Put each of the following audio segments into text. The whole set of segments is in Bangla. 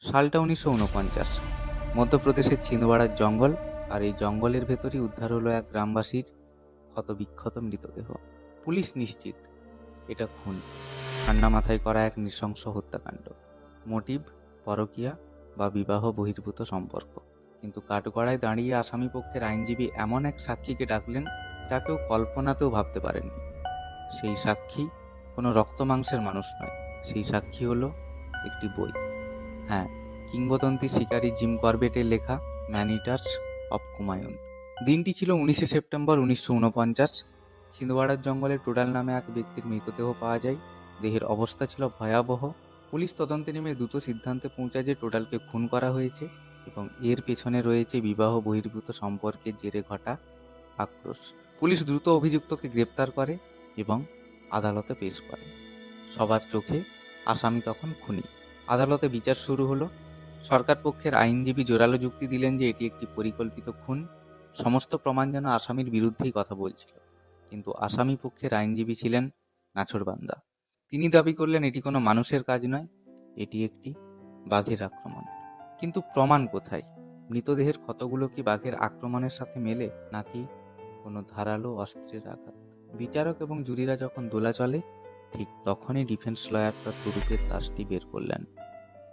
সালটা 1949। মধ্যপ্রদেশের ছিন্দওয়াড়ার জঙ্গল, আর এই জঙ্গলের ভেতরই উদ্ধার হলো এক গ্রামবাসীর ক্ষতবিক্ষত মৃতদেহ। পুলিশ নিশ্চিত এটা খুন, ঠান্ডা মাথায় করা এক নৃশংস হত্যাকাণ্ড। মোটিভ পরকীয়া বা বিবাহ বহির্ভূত সম্পর্ক। কিন্তু কাঠগড়ায় দাঁড়িয়ে আসামি পক্ষের আইনজীবী এমন এক সাক্ষীকে ডাকলেন যা কেউ কল্পনাতেও ভাবতে পারেননি। সেই সাক্ষী কোনো রক্তমাংসের মানুষ নয়, সেই সাক্ষী হলো একটি বই। হ্যাঁ, কিংবদন্তি শিকারী জিম করবেটের লেখা ম্যান ইটার্স অফ কুমায়ুন। দিনটি ছিল 19 সেপ্টেম্বর 1949। ছিন্দওয়াড়ার জঙ্গলে টোডাল নামে এক ব্যক্তির মৃতদেহ পাওয়া যায়। দেহের অবস্থা ছিল ভয়াবহ। পুলিশ তদন্তে নেমে দ্রুত সিদ্ধান্তে পৌঁছায় যে টোডালকে খুন করা হয়েছে এবং এর পেছনে রয়েছে বিবাহ বহির্ভূত সম্পর্কের জেরে ঘটা আক্রোশ। পুলিশ দ্রুত অভিযুক্তকে গ্রেপ্তার করে এবং আদালতে পেশ করে। সবার চোখে আসামি তখন খুনি। আদালতে বিচার শুরু হলো। সরকার পক্ষের আইনজীবী জোরালো যুক্তি দিলেন যে এটি একটি পরিকল্পিত খুন। সমস্ত প্রমাণ যেন আসামির বিরুদ্ধেই কথা বলছিল। কিন্তু আসামি পক্ষের আইনজীবী ছিলেন নাছোড়বান্দা। তিনি দাবি করলেন এটি কোনো মানুষের কাজ নয়, এটি একটি বাঘের আক্রমণ। কিন্তু প্রমাণ কোথায়? মৃতদেহের ক্ষতগুলো কি বাঘের আক্রমণের সাথে মেলে, নাকি কোনো ধারালো অস্ত্রের আঘাত? বিচারক এবং জুরিরা যখন দোলাচলে, ঠিক তখনই ডিফেন্স লয়ার তার তুরুপের তাসটি বের করলেন।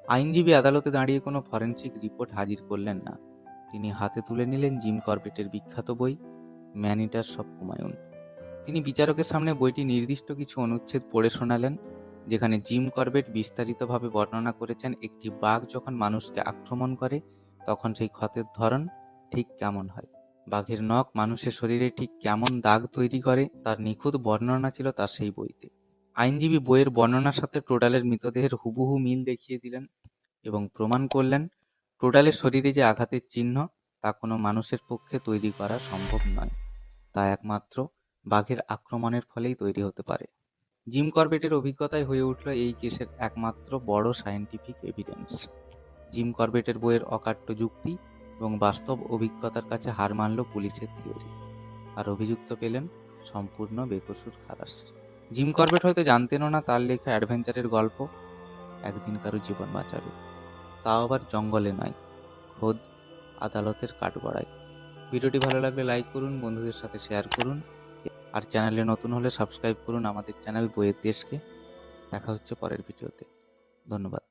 আইনজীবী আদালতে দাঁড়িয়ে কোনো ফরেনসিক রিপোর্ট হাজির করলেন না। তিনি হাতে তুলে নিলেন জিম করবেটের বিখ্যাত বই ম্যান ইটার্স অফ কুমায়ুন। তিনি বিচারকের সামনে বইটি নির্দিষ্ট কিছু অনুচ্ছেদ পড়ে শোনালেন, যেখানে জিম করবেট বিস্তারিতভাবে বর্ণনা করেছেন একটি বাঘ যখন মানুষকে আক্রমণ করে তখন সেই ক্ষতের ধরন ঠিক কেমন হয়। বাঘের নখ মানুষের শরীরে ঠিক কেমন দাগ তৈরি করে তার নিখুঁত বর্ণনা ছিল তার সেই বইতে। আইনজীবী বইয়ের বর্ণনার সাথে টোডালের মৃতদেহের হুবহু মিল দেখিয়ে দিলেন এবং প্রমাণ করলেন টোডালের শরীরে যে আঘাতের চিহ্ন তা কোনো মানুষের পক্ষে তৈরি করা সম্ভব নয়, তা একমাত্র বাঘের আক্রমণের ফলেই তৈরি হতে পারে। জিম করবেটের অভিজ্ঞতাই হয়ে উঠল এই কেসের একমাত্র বড় সায়েন্টিফিক এভিডেন্স। জিম করবেটের বইয়ের অকাট্য যুক্তি এবং বাস্তব অভিজ্ঞতার কাছে হার মানল পুলিশের থিওরি, আর অভিযুক্ত পেলেন সম্পূর্ণ বেকসুর খালাস। জিম করবেট হয়তো জানতেনও না তার লেখা অ্যাডভেঞ্চারের গল্প একদিন কারো জীবন বাঁচাবে, তাও আবার জঙ্গলে নয়, খোদ আদালতের কাঠগড়ায়। ভিডিওটি ভালো লাগলে লাইক করুন, বন্ধুদের সাথে শেয়ার করুন, আর চ্যানেলে নতুন হলে সাবস্ক্রাইব করুন আমাদের চ্যানেল বইয়ের দেশকে। দেখা হচ্ছে পরের ভিডিওতে। ধন্যবাদ।